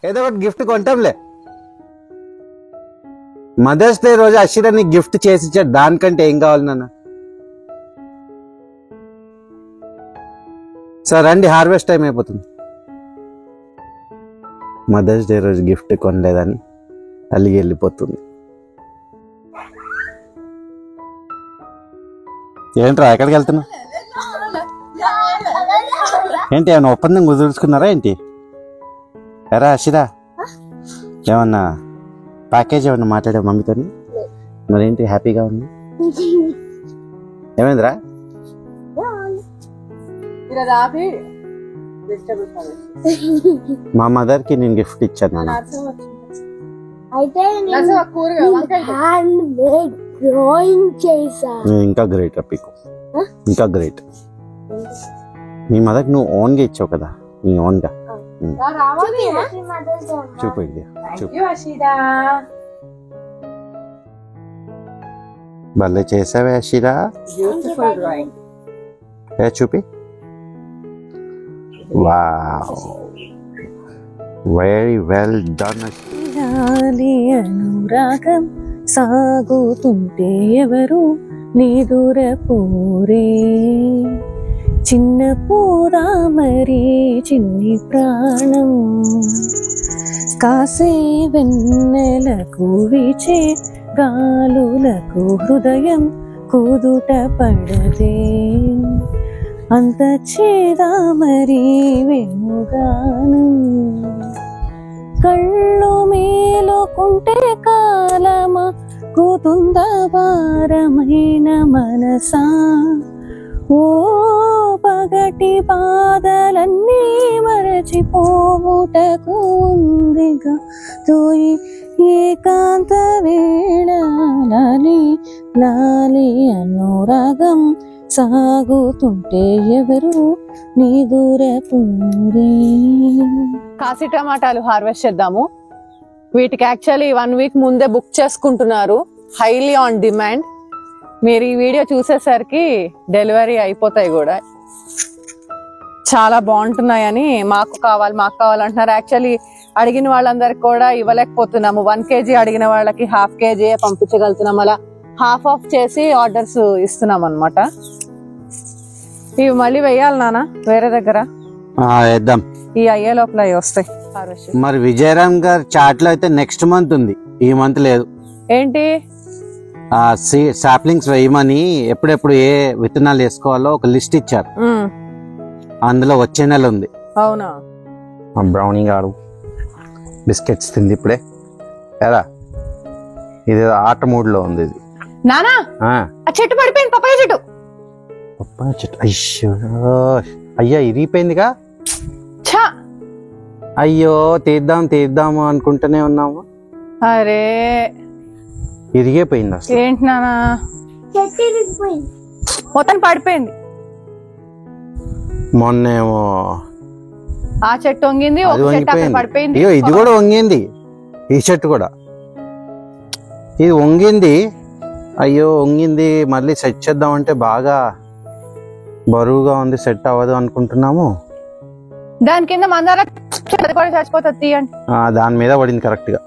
ఏదో ఒకటి gift కొంటాంలే. Mothers day రోజు అషిరా నీకు గిఫ్ట్ చేసి ఇచ్చాడు, దానికంటే ఏం కావాలి నాన్న? సార్ రండి, హార్వెస్ట్ టైం అయిపోతుంది. మదర్స్ డే రోజు గిఫ్ట్ కొనలేదని అలిగి వెళ్ళిపోతుంది. ఏంట్రా ఎక్కడికి వెళ్తున్నా? ఏంటి ఏమన్నా ఒప్పందం కుదుర్చుకున్నారా ఏంటి? ఎరా అషిరా, ఏమన్నా ప్యాకేజ్ ఏమన్నా మాట్లాడే మమ్మీతో? మరేంటి హ్యాపీగా ఉంది? ఏమైందిరా? మా మదర్ కి నేను గిఫ్ట్ ఇచ్చాను. ఇంకా గ్రేట్ అప్పికు, ఇంకా గ్రేట్. మీ మదర్కి నువ్వు ఓన్ గా ఇచ్చావు కదా, నీ ఓన్ గా. చూపు భలే చేసావే అషిరా. చూపి. Wow, very well done. అనురాగం సాగుతుంటే ఎవరు నిదుర పోరే, చిన్న పూరా మరి చిన్ని ప్రాణం, కాసే వెన్నెలకు వీచే గాలులకు హృదయం కుదుట పడదే, అంత చేదా మరి వెనుగానం, కళ్ళు మేలుకుంటే కాలమా కూతుంద భారమైన మనసా, ఓ పగటి బాధలన్నీ మరచిపోవుటకు ఉందిగా తోయి ఏకాంత వేళ, లాలి లాలి అనురాగం సాగుతుంటే ఎవరు నీ దూరపురే. కాశీ టమాటాలు హార్వెస్ట్ చేద్దాము. వీటికి యాక్చువల్లీ 1 వీక్ ముందే బుక్ చేసుకుంటున్నారు, హైలీ ఆన్ డిమాండ్. మీరు ఈ వీడియో చూసేసరికి డెలివరీ అయిపోతాయి కూడా. చాలా బాగుంటున్నాయని మాకు కావాలంటున్నారు. యాక్చువల్లీ అడిగిన వాళ్ళందరికి కూడా ఇవ్వలేకపోతున్నాము. 1 kg అడిగిన వాళ్ళకి 1/2 kg పంపించగలుగుతున్నాం. అలా హాఫ్ ఆఫ్ చేసి ఆర్డర్స్ ఇస్తున్నాం అన్నమాట. ఇవి మళ్ళీ వెయ్యాలి నాన్న వేరే దగ్గర, వేద్దాం. ఈ అయ్యే లోపల వస్తాయి. మరి విజయరామ్ గారు చాట్ లో అయితే నెక్స్ట్ మంత్ ఉంది, ఈ మంత్ లేదు. ఏంటి? సాప్లింగ్స్ వేయమని ఎప్పుడెప్పుడు ఏ విత్తనాలు వేసుకోవాలో ఒక లిస్ట్ ఇచ్చారు, అందులో వచ్చే నెల ఉంది. అవునా? బ్రౌనీ గారు బిస్కెట్స్ తింది ఇప్పుడే కదా, ఇది ఆట మూడ్ లో ఉంది. ఇది నానా చెట్టు పడిపోయింది, పప్పాయ చెట్టు. పప్పాయ చెట్టు అయ్యో, అయ్యా ఇరిగిపోయిందిగా. అయ్యో తీద్దాము అనుకుంటూనే ఉన్నాము, అరే ఇరిగిపోయింది. అసలు ఏంటి నానా, మొత్తం పడిపోయింది. మొన్నేమో ఆ చెట్టు వంగింది, ఒక చెట్టు అక్కడ పడిపోయింది. అయ్యో ఇది కూడా వంగింది, ఈ చెట్టు కూడా ఇది వంగింది. అయ్యో వంగింది, మళ్ళీ సెట్ చేద్దామంటే బాగా బరువుగా ఉంది, సెట్ అవ్వదు అనుకుంటున్నాము. దాని కింద మందార చచ్చిపోతుంది, తీయండి. దాని మీద పడింది కరెక్ట్ గా.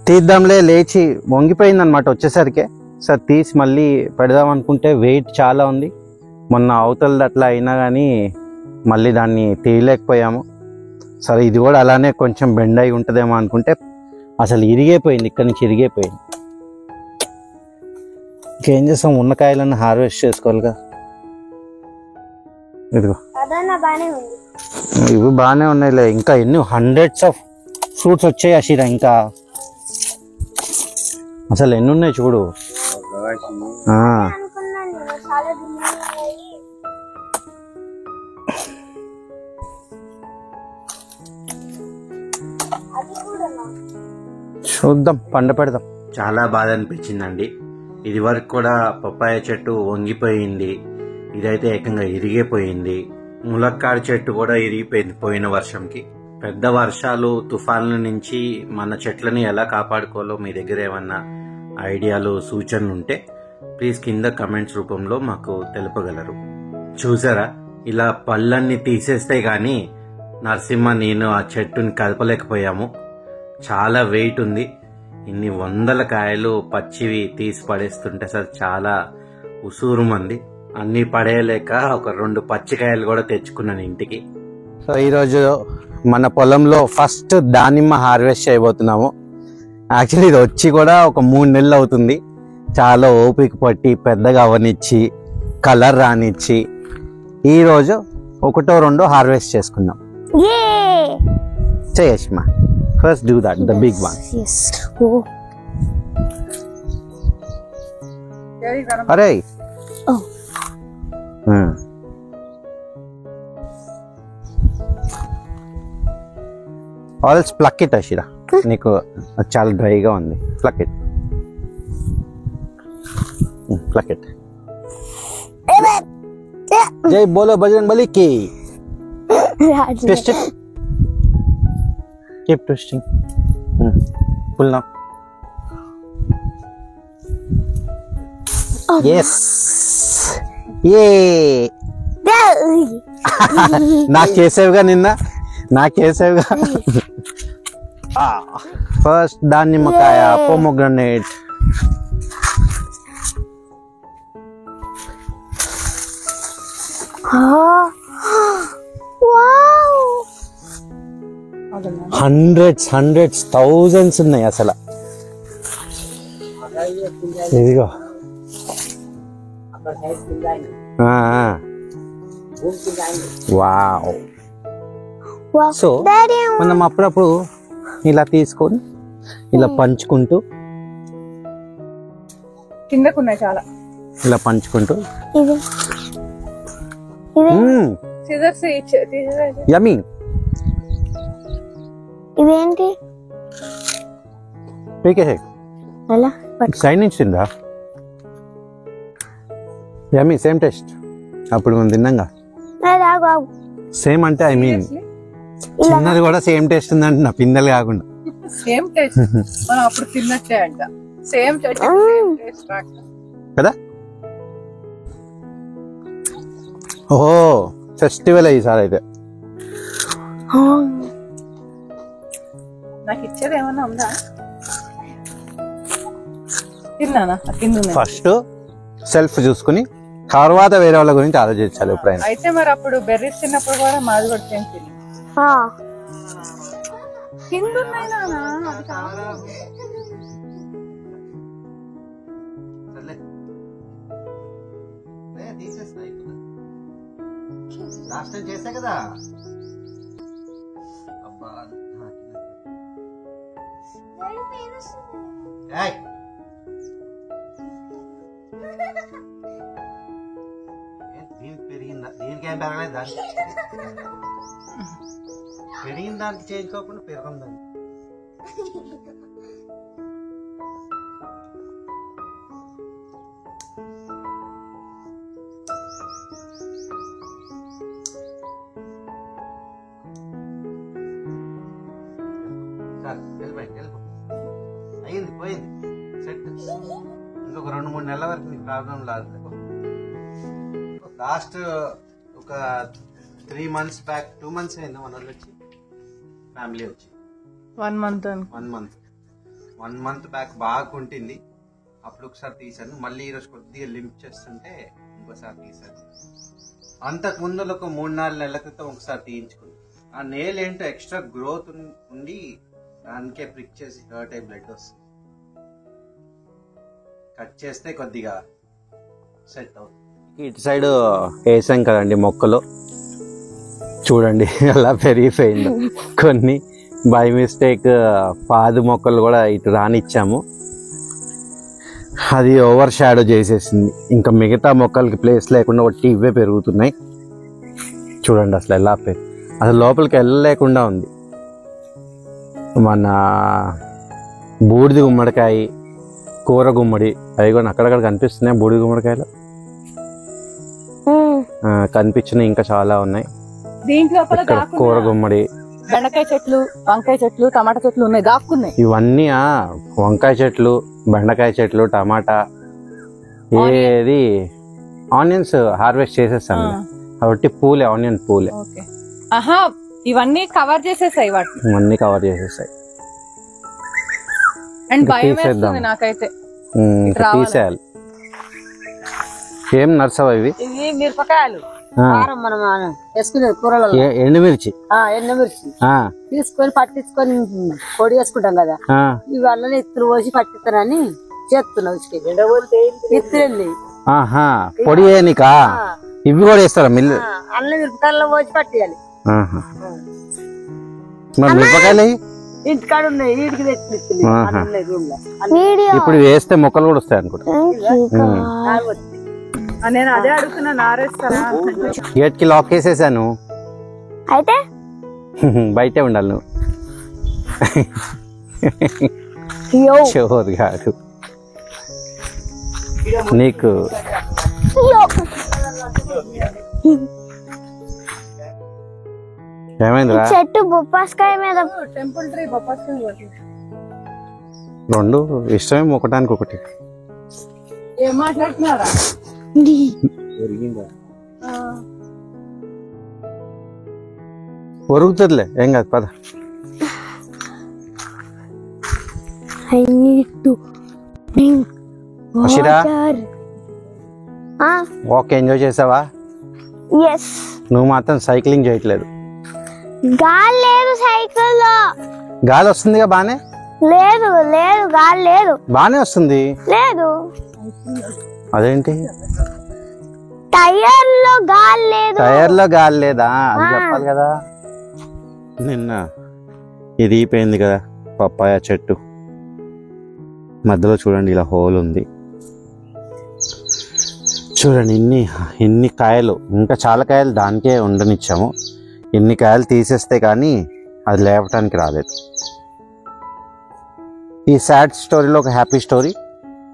తీద్దాంలే, లేచి వంగిపోయింది అనమాట వచ్చేసరికి. సార్ తీసి మళ్ళీ పెడదాం అనుకుంటే వెయిట్ చాలా ఉంది. మొన్న అవతలది అట్లా అయినా కానీ మళ్ళీ దాన్ని తీయలేకపోయాము. సరే ఇది కూడా అలానే కొంచెం బెండ్ అయి ఉంటుందేమో అనుకుంటే అసలు ఇరిగిపోయింది, ఇక్కడి నుంచి ఇరిగిపోయింది. ఇంకేం చేస్తాం, ఉన్న కాయలన్నీ హార్వెస్ట్ చేసుకోవాలిగా. ఇదిగో ఇవి బాగానే ఉన్నాయిలే, ఇంకా ఎన్ని హండ్రెడ్స్ ఆఫ్ ఫ్రూట్స్ వచ్చాయి అషిరా. ఇంకా అసలు ఎన్ని ఉన్నాయి చూడు. చూద్దాం, పండ పెడదాం. చాలా బాధ అనిపించిందండి. ఇది వరకు కూడా పప్పాయ చెట్టు వంగిపోయింది, ఇదైతే ఏకంగా ఇరిగిపోయింది. ములక్కాడ చెట్టు కూడా ఇరిగిపోయింది పోయిన వర్షంకి. పెద్ద వర్షాలు, తుఫాన్ల నుంచి మన చెట్లని ఎలా కాపాడుకోవాలో మీ దగ్గర ఏమన్నా ఐడియాలు, సూచనలు ఉంటే ప్లీజ్ కింద కమెంట్స్ రూపంలో మాకు తెలుపగలరు. చూసారా, ఇలా పళ్ళన్ని తీసేస్తే గానీ నరసింహ నేను ఆ చెట్టుని కదపలేకపోయాము. చాలా వెయిట్ ఉంది. ఇన్ని వందల కాయలు పచ్చివి తీసి పడేస్తుంటే అసలు చాలా ఉసూరుమంది. అన్ని పడేయలేక ఒక 2 పచ్చికాయలు కూడా తెచ్చుకున్నాను ఇంటికి. సో ఈరోజు మన పొలంలో ఫస్ట్ దానిమ్మ హార్వెస్ట్ చేయబోతున్నాము. యాక్చువల్లీ ఇది వచ్చి కూడా ఒక 3 నెలలు అవుతుంది. చాలా ఓపిక పట్టి పెద్దగా అవనిచ్చి కలర్ రానిచ్చి ఈరోజు 1-2 హార్వెస్ట్ చేసుకుందాం. చేయష్మా first do that the big one. అరే ఆల్స్ ప్లక్ ఇట్ అషిరా, నీకు చాలా డ్రైగా ఉంది. Pluck it, pluck it. జై బోలో బజరంగ్ బలి కి. Twist it, keep twisting. Pull now. yes ఏ నాకు చేసేవిగా నాకేసేవిగా. ఫస్ట్ దానిమ్మకాయ, పోమోగ్రనేట్. హండ్రెడ్స్ థౌజండ్స్ ఉన్నాయి అసలు. ఇదిగో వావ్. సో మనం అప్పుడప్పుడు ఇలా తీసుకొని ఇలా పంచుకుంటూ కిందకున్నాయి చాలా. ఇలా పంచుకుంటూ యమ్మీ. ఇదేంటి పీకేసే సైడ్ నుంచి తిందా. యమ్మీ, సేమ్ టేస్ట్. అప్పుడు మనం తిన్నాంగా సేమ్. అంటే ఐ మీన్ చిన్నది కూడా సేమ్ టేస్ట్ ఉందంటే నా పిందెలు కాకుండా సేమ్ టేస్ట్. మనం అప్పుడు తిన్నట్టే అంట. సేమ్ టేస్ట్ కదా. ఓహో, ఫెస్టివల్ ఈసారి అయితే. నాకు ఇచ్చేది ఏమన్నా ఉందా? తిన్నానా? ఫస్ట్ సెల్ఫ్ చూసుకుని తర్వాత వేరే వాళ్ళ గురించి ఆలోచించాలి ఎప్పుడైనా. అయితే మరి అప్పుడు బెర్రీస్ తిన్నప్పుడు కూడా మాది కూడా సేమ్ తిని కింద ఉన్నాయి నానా. లాస్ట్ టైం చేసా కదా. పెరిగిందా? దీనికేం పెరగలేదు. దానికి పెరిగిన దానికి చేయించుకోకుండా పెరగదు. అయింది, పోయింది, సెట్. ఇంకొక 2-3 నెలల వరకు నీకు ప్రాబ్లం లేదు. లాస్ట్ ఒక 3 months బ్యాక్, 2 months అయిందా మన వాళ్ళు వచ్చి, ఫ్యామిలీ వచ్చి 1 month బ్యాక్ బాగా ఉంటుంది. అప్పుడు ఒకసారి తీసాను, మళ్ళీ ఈరోజు కొద్దిగా లింప్ చేస్తుంటే ఇంకోసారి తీసాను. అంతకు ముందు ఒక 3-4 నెలల క్రితం ఒకసారి తీయించుకుంది. ఆ నేల్ ఏంటో ఎక్స్ట్రా గ్రోత్ ఉండి దానికే ప్రిక్ చేసి హర్ట్ అయి బ్లడ్ వస్తుంది. కట్ చేస్తే కొద్దిగా సెట్ అవుతుంది. ఇటు సైడ్ వేసాం కదండి మొక్కలు, చూడండి అలా పెరిగిపోయింది. కొన్ని బై మిస్టేక్ పాదు మొక్కలు కూడా ఇటు రానిచ్చాము, అది ఓవర్ షాడో చేసేసింది. ఇంకా మిగతా మొక్కలకి ప్లేస్ లేకుండా ఒకటి ఇవే పెరుగుతున్నాయి. చూడండి అసలు ఎలా అసలు లోపలికి వెళ్ళలేకుండా ఉంది. మన బూడిది గుమ్మడికాయ, కూర గుమ్మడి, అవి కూడా అక్కడక్కడ కనిపిస్తున్నాయి. బూడిది గుమ్మడికాయలు కనిపించినాయి, ఇంకా చాలా ఉన్నాయి. దీంట్లో కూర గుమ్మడి, బెండకాయ చెట్లు, వంకాయ చెట్లు, టమాటా చెట్లు ఉన్నాయి, దాక్కున్నాయి. ఇవన్నీ వంకాయ చెట్లు, బెండకాయ చెట్లు, టమాటా, ఏది ఆనియన్స్ హార్వెస్ట్ చేసేస్తాను కాబట్టి పూలే, ఆనియన్ పూలే. ఆహా, ఇవన్నీ కవర్ చేసేసాయి వాటిని, అన్ని కవర్ చేసేసాయి. అండ్ భయం వేస్తుంది నాకైతే. తీసేయాలి. ఏం నర్సవా ఇవి? ఇవి మిరపకాయలు మనం వేసుకునేది కూరలలో. ఎండుమిర్చి. ఎండుమిర్చి తీసుకొని పట్టించుకొని పొడి వేసుకుంటాం కదా, ఇవి అల్లనే ఇత్తులు పోసి పట్టిస్తారని చేస్తున్నాం. ఇత్తులు పొడి వేయనికా ఇవి కూడా వేస్తారా మిల్లు? అల్ల మిరపకాయల్లో పోసి పట్టియాలి. మరి మిరపకాయలు ఇంటికాడ ఉన్నాయి, వీటికి తెచ్చి ఇప్పుడు వేస్తే మొక్కలు కూడా వస్తాయి అనుకుంటా. నేను అదే అడుగుతున్నా, నారేస్తారా? గేట్ కి లాక్ వేసేసాను, అయితే బయటే ఉండాలి నువ్వు. చోరు కాదు నీకు. ఏమైందిరా? చెట్టు బొప్పాస్కాయ మీద టెంపుల్ ట్రీ బొప్పాస్కాయ రెండు ఇష్టమే, ఒకటానికి ఒకటి. ఏం మాట్లాడుతున్నారా? ఒరుగుతుందిలే, ఏం కాదు పద. వాక్ ఎంజాయ్ చేసావా? నువ్వు మాత్రం సైక్లింగ్ చేయట్లేదు. గాలి లేదు సైకిల్ లో. గాలి వస్తుందిగా బానే? లేదు లేదు గాలి లేదు. బానే వస్తుంది. లేదు. అదేంటి? టైర్ లో గాలి లేదు. టైర్ లో గాలి లేదా? అది చెప్పాలి కదా. నిన్న ఇది అయిపోయింది కదా పప్పాయ చెట్టు, మధ్యలో చూడండి ఇలా హోల్ ఉంది. చూడండి ఎన్ని కాయలు, ఇంకా చాలా కాయలు దానికే ఉండనిచ్చాము. ఎన్ని కాయలు తీసేస్తే కానీ అది లేపటానికి రాలేదు. ఈ సాడ్ స్టోరీలో ఒక హ్యాపీ స్టోరీ.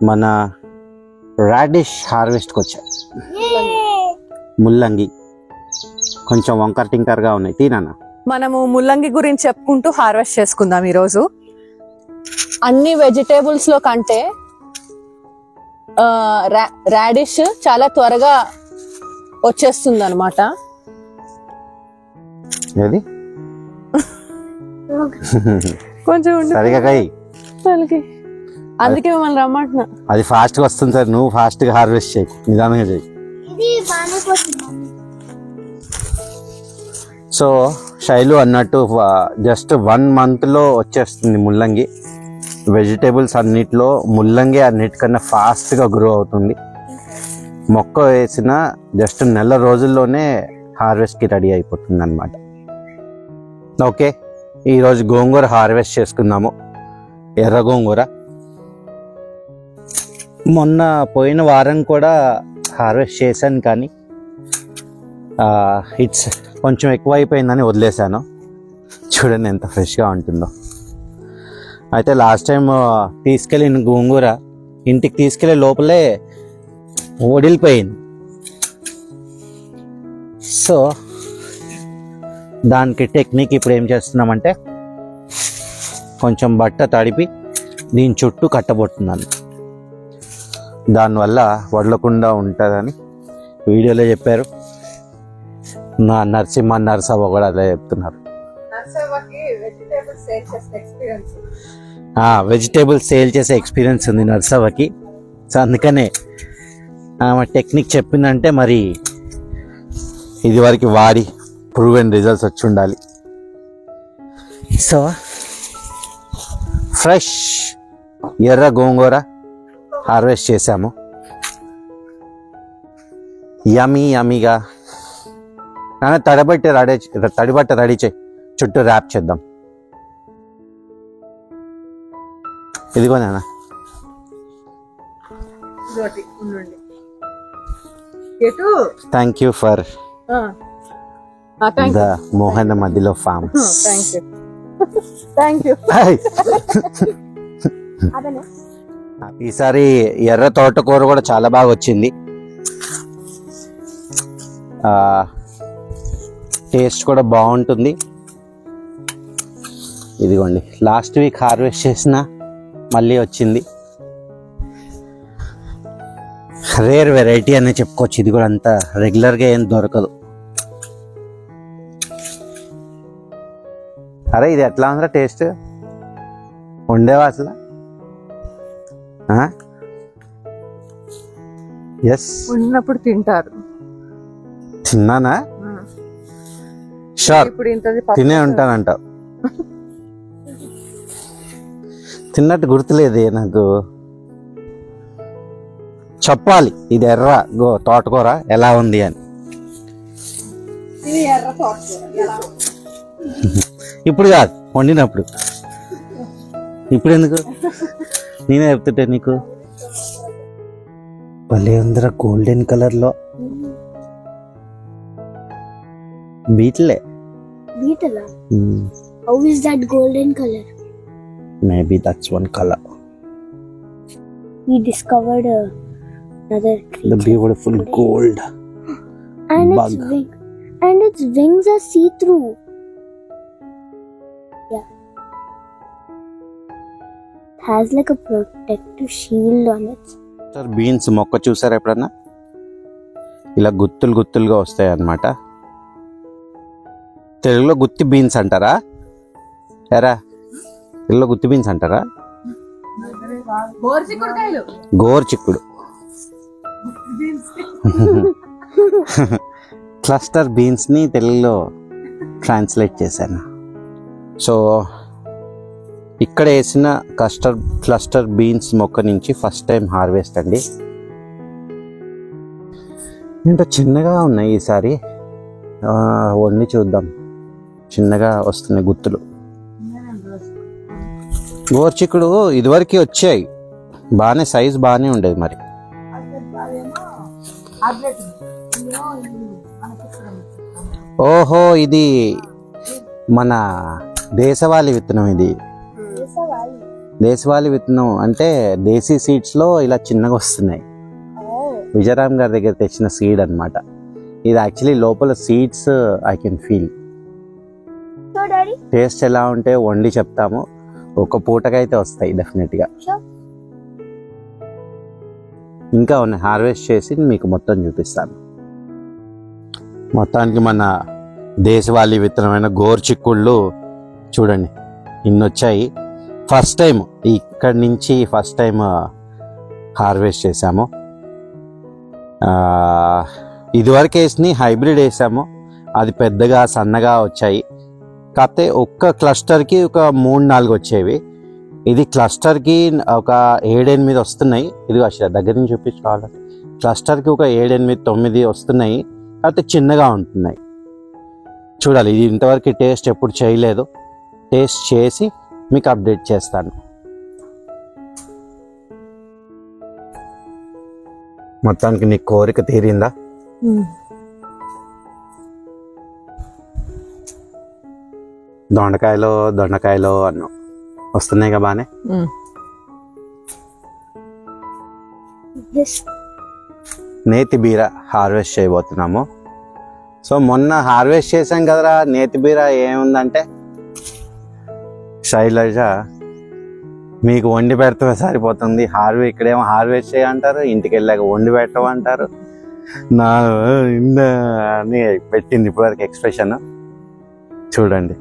మన రాడిష్ హార్వెస్ట్కి వచ్చాయి. ముల్లంగి కొంచెం వంకర్ టింకర్గా ఉన్నాయి. తినానా? మనము ముల్లంగి గురించి చెప్పుకుంటూ హార్వెస్ట్ చేసుకుందాం ఈరోజు. అన్ని వెజిటేబుల్స్ లో కంటే రాడిష్ చాలా త్వరగా వచ్చేస్తుంది అనమాట. ఏది కొంచెం సరిగా అందుకే మిమ్మల్ని రమ్మంటున్నా. అది ఫాస్ట్ గా వస్తుంది సార్, నువ్వు ఫాస్ట్ గా హార్వెస్ట్ చేయి, నిదానంగా చేయి. సో శైలు అన్నట్టు జస్ట్ 1 month లో వచ్చేస్తుంది ముల్లంగి. వెజిటేబుల్స్ అన్నిట్లో ముల్లంగి అన్నిటికన్నా ఫాస్ట్ గా గ్రో అవుతుంది. మొక్క వేసిన జస్ట్ 1 నెల రోజుల్లోనే హార్వెస్ట్ కి రెడీ అయిపోతుంది అనమాట. ఓకే, ఈరోజు గోంగూర హార్వెస్ట్ చేసుకుందాము. ఎర్ర గోంగూర మొన్న పోయిన వారం కూడా హార్వెస్ట్ చేశాను, కానీ ఇట్స్ కొంచెం ఎక్కువ అయిపోయిందని వదిలేశాను. చూడండి ఎంత ఫ్రెష్గా ఉంటుందో. అయితే లాస్ట్ టైం తీసుకెళ్ళిన గోంగూర ఇంటికి తీసుకెళ్ళే లోపలే వడిలిపోయింది. సో దానికి టెక్నిక్ ఇప్పుడు ఏం చేస్తున్నామంటే కొంచెం బట్ట తడిపి దీని చుట్టూ కట్టబోతున్నాను. దానివల్ల వడలకుండా ఉంటుందని వీడియోలో చెప్పారు. నా నర్సవ్వ కూడా అదే చెప్తున్నారు. వెజిటేబుల్స్ సేల్ చేసే ఎక్స్పీరియన్స్ ఉంది నర్సవ్వకి. సో అందుకనే ఆమె టెక్నిక్ చెప్పిందంటే మరి ఇది వరకు వాడి ప్రూవెన్ రిజల్ట్స్ వచ్చి ఉండాలి. సో ఫ్రెష్ ఎర్ర గోంగూర హార్వెస్ట్ చేసాము. యమీగా తడిబట్ట రెడీ చేయి, చుట్టూ ర్యాప్ చేద్దాం. ఇదిగో నాన్న, థ్యాంక్ యూ ఫర్ ద మోహన మధ్యలో ఫార్మ్. ఈసారి ఎర్ర తోటకూర కూడా చాలా బాగా వచ్చింది. టేస్ట్ కూడా బాగుంటుంది. ఇదిగోండి, లాస్ట్ వీక్ హార్వెస్ట్ చేసిన మళ్ళీ వచ్చింది. రేర్ వెరైటీ అనే చెప్పుకోవచ్చు. ఇది కూడా అంత రెగ్యులర్గా ఏం దొరకదు. అరే ఇది ఎట్లా ఉందిరా టేస్ట్? ఉండేవా అసలు? ఎస్, ఉన్నప్పుడు తింటారు. తిన్నానా? షూర్, ఇప్పుడు ఇంతది తినే ఉంటానంటావు. తిన్నట్టు గుర్తులేదే నాకు. చెప్పాలి ఇది ఎర్ర తోటకూర ఎలా ఉంది అని. ఇప్పుడు కాదు, వండినప్పుడు. ఇప్పుడు ఎందుకు? నేనే చెప్తుంటే నీకు. భలే ఉందిరా, గోల్డెన్ కలర్ లో. బీట్లే. Beetle. How is that golden color? Maybe that's one color. We discovered another creature. The beautiful gold and bug. its wings are see-through. Yeah. It has like a protective shield on it. Sir beans మొక్క చూసారా ఎప్పుడన్నా? ఇలా గుత్తులు గుత్తులుగా వస్తాయి అన్నమాట. తెలుగులో గుత్తి beans అంటారా? ఎరా తెలుగులో గుత్తి బీన్స్ అంటారా? గోర్చిక్కుడు. క్లస్టర్ బీన్స్ ని తెలుగులో ట్రాన్స్లేట్ చేశాను. సో ఇక్కడ వేసిన క్లస్టర్ బీన్స్ మొక్క నుంచి ఫస్ట్ టైం హార్వెస్ట్ అండి. ఏంటో చిన్నగా ఉన్నాయి ఈసారి, వండి చూద్దాం. చిన్నగా వస్తున్నాయి గుత్తులు. గోర్చిక్కుడు ఇదివరకు వచ్చాయి, బాగానే సైజు బాగానే ఉండేది. మరి ఓహో, ఇది మన దేశవాళీ విత్తనం. ఇది దేశవాళీ విత్తనం అంటే దేశీ సీడ్స్ లో ఇలా చిన్నగా వస్తున్నాయి. విజయరామ్ గారి దగ్గర తెచ్చిన సీడ్ అన్నమాట ఇది. యాక్చువల్లీ లోపల seeds I can feel. Taste ఎలా ఉంటే వండి చెప్తాము. ఒక పూటకైతే వస్తాయి డెఫినెట్గా. ఇంకా ఉన్నాయి, హార్వెస్ట్ చేసి మీకు మొత్తం చూపిస్తాను. మొత్తానికి మన దేశవాళీ విత్తనమైన గోర్చిక్కుళ్ళు చూడండి ఇన్ని వచ్చాయి. ఫస్ట్ టైం ఇక్కడి నుంచి ఫస్ట్ టైం హార్వెస్ట్ చేసాము. ఇదివరకు వేసి హైబ్రిడ్ వేసాము, అది పెద్దగా సన్నగా వచ్చాయి. కాకపోతే ఒక్క క్లస్టర్కి ఒక 3-4 వచ్చేవి. ఇది క్లస్టర్కి ఒక 7-8 వస్తున్నాయి. ఇది అసలు దగ్గర నుంచి చూపించుకోవాలి. క్లస్టర్కి ఒక 7-8-9 వస్తున్నాయి, కాకపోతే చిన్నగా ఉంటున్నాయి. చూడాలి, ఇది ఇంతవరకు టేస్ట్ ఎప్పుడు చేయలేదు. టేస్ట్ చేసి మీకు అప్డేట్ చేస్తాను. మొత్తానికి నీ కోరిక తీరిందా? దొండకాయలో అన్నం వస్తున్నాయి కదా బానే. నేతి బీర హార్వెస్ట్ చేయబోతున్నాము. సో మొన్న హార్వెస్ట్ చేసాం కదరా నేతి బీర. ఏముందంటే శైలజ మీకు వండి పెడితే సరిపోతుంది, ఇక్కడేమో హార్వెస్ట్ చేయంటారు, ఇంటికి వెళ్ళాక వండి పెట్టమంటారు. నా అని పెట్టింది ఇప్పటివరకు ఎక్స్ప్రెషన్. చూడండి,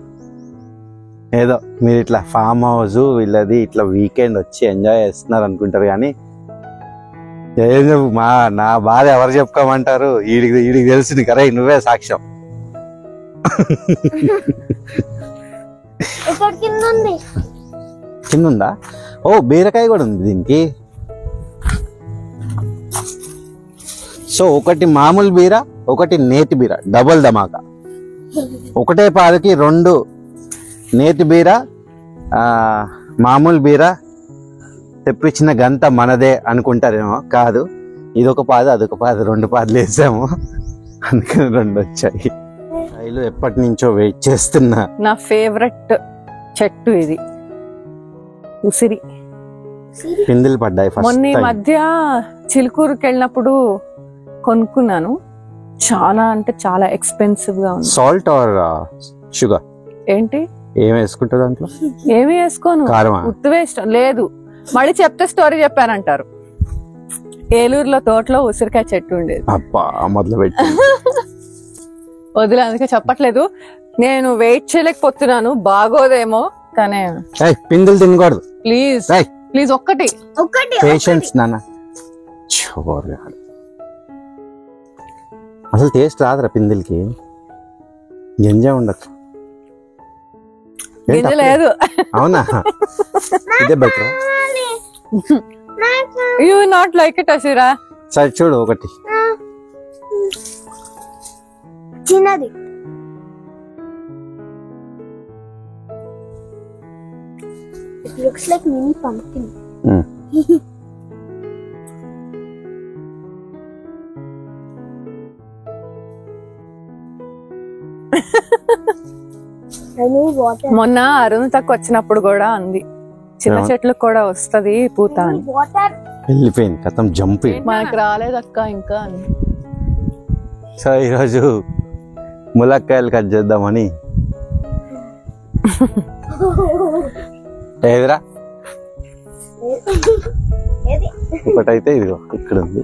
ఏదో మీరు ఇట్లా ఫామ్ హౌస్ వీళ్ళది ఇట్లా వీకెండ్ వచ్చి ఎంజాయ్ చేస్తున్నారు అనుకుంటారు, కానీ ఏదో నా బాధ ఎవరు చెప్పుకోమంటారు? వీడికి తెలిసింది కరే, నువ్వే సాక్ష్యం. కింద ఉందా? ఓ బీరకాయ కూడా ఉంది దీనికి. సో ఒకటి మామూలు బీర, ఒకటి నేతి బీర, డబుల్ ధమాకా. ఒకటే పాదకి 2 నేతి బీర, మామూలు బీర తెప్పించిన గంట మనదే అనుకుంటారేమో. కాదు, ఇదొక పాద అదొక పాద, 2 పాదలు వేసాము, అందుకని 2 వచ్చాయి. రైలు ఎప్పటి నుంచో వెయిట్ చేస్తున్నా. నా ఫేవరెట్ చెట్టు ఇది, ఉసిరి. పిందెలు పడ్డాయి మొన్న ఈ మధ్య చిలుకూరుకి వెళ్ళినప్పుడు కొనుక్కున్నాను. చాలా అంటే చాలా ఎక్స్పెన్సివ్ గా ఉంది. Salt or sugar? ఏంటి ఏమి వేసుకుంటా దాంట్లో? ఏమి వేసుకోను, ఉత్తువే ఇష్టం లేదు. మళ్ళీ చెప్తే స్టోరీ చెప్పానంటారు. ఏలూరులో తోటలో ఉసిరికాయ చెట్టు ఉండేది. అబ్బా, మొదలు పెట్టి వదిలే, అందుకే చెప్పట్లేదు. నేను వెయిట్ చేయలేకపోతున్నాను, బాగోదేమో కానీ పిందులు తినకూడదు. ప్లీజ్ ఏయ్, ప్లీజ్ ఒక్కటి. పేషెన్స్ నాన్న. చోరు. అసలు టేస్ట్ రాదురా పిందులకి, గింజ ఉండదు. గింజ లేదు. అవునా, ఇదే better. You not like it Ashira. సరే చూడు ఒకటి. చిన్నది. It looks like mini pumpkin. I need water. మొన్న అరుణతకు వచ్చినప్పుడు కూడా అంది, చిన్న చెట్లకు కూడా వస్తది పూత అని. Water. వెళ్ళిపోయింది కథం, జంప్. మనకి రాలేదక్క ఇంకా అని. సో ఈరోజు ములక్కాయలు కట్ చేద్దామని. ఏదిరా ఒకటైతే ఇదిగో ఇక్కడ ఉంది,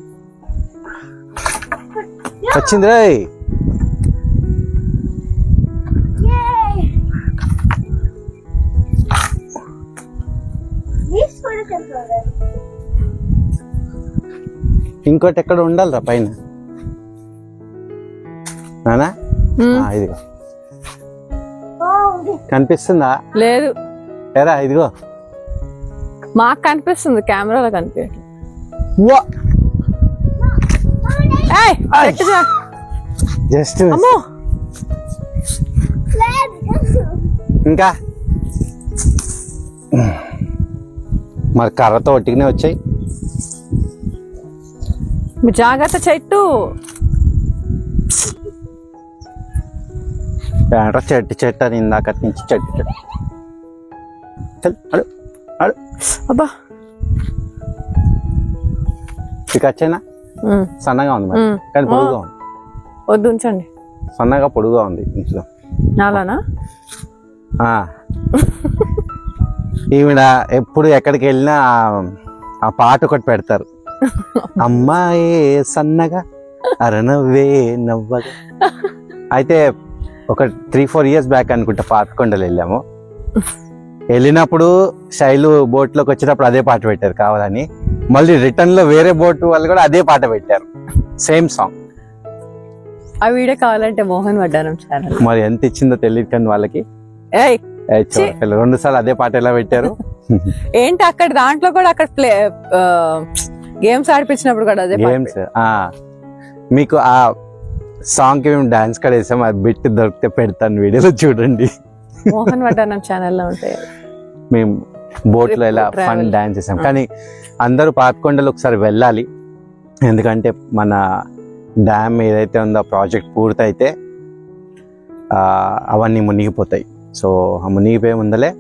వచ్చింది రే. ఇంకోటి ఎక్కడ ఉండాలిరా పైన నానా. ఇదిగో కనిపిస్తుందా? లేదు. ఏరా ఇదిగో మాకు కనిపిస్తుంది, కెమెరాలో కనిపించట్లేదు. జస్ట్ అమ్మో, ఇంకా మరి కర్రతో ఒట్టిగానే వచ్చాయి. జాగ్రత్త చెట్టు. చెట్టు చెట్టు అని ఇందాక నుంచి చెట్టు చెట్టు. అడు అడు అబ్బా, ఇక వచ్చాయినా సన్నగా ఉంది మరి, కానీ పొడుగుగా ఉంది. వద్దు ఉంచండి. సన్నగా పొడుగుగా ఉంది ఇంట్లో. నాలానా? ఈవిడ ఎప్పుడు ఎక్కడికి వెళ్ళినా ఆ పాట ఒకటి పెడతారు, అమ్మాయే సన్నగా అరనవ్వే నవ్వగా. అయితే ఒక 3-4 years బ్యాక్ అనుకుంటా పాపికొండలు వెళ్ళాము. వెళ్ళినప్పుడు శైలు బోట్ లోకి వచ్చేటప్పుడు అదే పాట పెట్టారు కావాలని. మళ్ళీ రిటర్న్ లో వేరే బోట్ వాళ్ళు కూడా అదే పాట పెట్టారు, సేమ్ సాంగ్. ఆ వీడియో కావాలంటే మోహన్ వడ్డానం ఛానల్. మరి ఎంత ఇచ్చిందో తెలియదు కానీ వాళ్ళకి. 2 సార్లు అదే పాట ఎలా పెట్టారు ఏంటి అక్కడ దాంట్లో కూడా అక్కడ ప్లే గేమ్స్ ఆడిపించినప్పుడు కూడా అదే గేమ్స్. మీకు ఆ సాంగ్ కి మేము డాన్స్ కూడా వేసాం, అది బిట్ దొరికితే పెడతాను వీడియోలో చూడండి. మోహన్ వడ్డానం ఛానల్లో ఉంటాయి. మేము బోట్ లో ఇలా ఫన్ డాన్స్ చేసాం. కానీ అందరూ పాపికొండలు ఒకసారి వెళ్ళాలి, ఎందుకంటే మన డ్యామ్ ఏదైతే ఉందో ప్రాజెక్ట్ పూర్తయితే అవన్నీ మునిగిపోతాయి. సో ఆ మునిగిపోయే ముందలే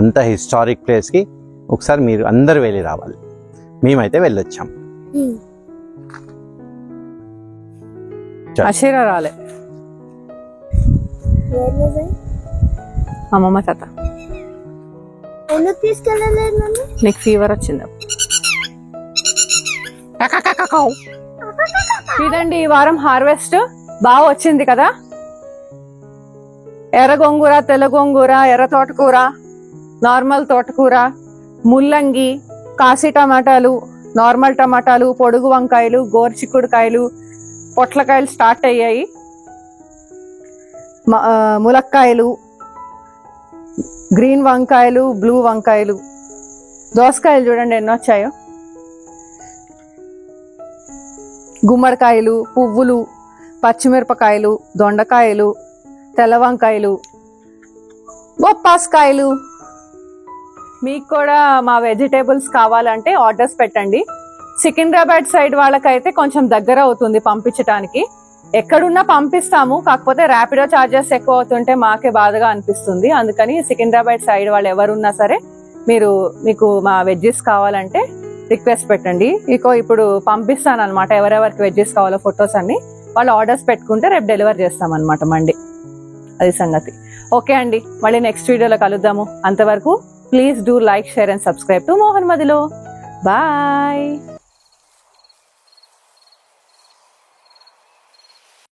అంత హిస్టారిక్ ప్లేస్కి ఒకసారి మీరు అందరు వెళ్ళి రావాలి. మేమైతే వెళ్ళొచ్చాం. అషీరా రాలే, అమ్మమ్మ తాత. ఎందుకు తీసుకెళ్ళలేదు నన్ను? నీకు ఫీవర్ వచ్చింది. ఇదండి ఈ వారం హార్వెస్ట్ బాగా వచ్చింది కదా. ఎర్ర గోంగూర, తెల్ల గోంగూర, ఎర్ర తోటకూర, నార్మల్ తోటకూర, ముల్లంగి, కాశీ టమాటాలు, నార్మల్ టమాటాలు, పొడుగు వంకాయలు, గోర్చిక్కుడుకాయలు, పొట్లకాయలు స్టార్ట్ అయ్యాయి, ములక్కాయలు, గ్రీన్ వంకాయలు, బ్లూ వంకాయలు, దోసకాయలు చూడండి ఎన్నో వచ్చాయో, గుమ్మడికాయలు, పువ్వులు, పచ్చిమిరపకాయలు, దొండకాయలు, తెల్ల వంకాయలు, బొప్పాస్కాయలు. మీకు కూడా మా వెజిటేబుల్స్ కావాలంటే ఆర్డర్స్ పెట్టండి. సికింద్రాబాద్ సైడ్ వాళ్ళకైతే కొంచెం దగ్గర అవుతుంది పంపించడానికి. ఎక్కడున్నా పంపిస్తాము, కాకపోతే ర్యాపిడో ఛార్జెస్ ఎక్కువ అవుతుంటే మాకే బాధగా అనిపిస్తుంది. అందుకని సికింద్రాబాద్ సైడ్ వాళ్ళు ఎవరున్నా సరే మీకు మా వెజ్జెస్ కావాలంటే రిక్వెస్ట్ పెట్టండి. ఇప్పుడు పంపిస్తాను అనమాట, ఎవరెవరికి వెజ్జెస్ కావాలో ఫొటోస్ అన్ని వాళ్ళు ఆర్డర్స్ పెట్టుకుంటే రేపు డెలివర్ చేస్తాం అనమాట మండే. అది సంగతి. ఓకే అండి, మళ్ళీ నెక్స్ట్ వీడియోలో కలుద్దాము. అంతవరకు please do like, share and subscribe to Mohan మదిలో. బాయ్.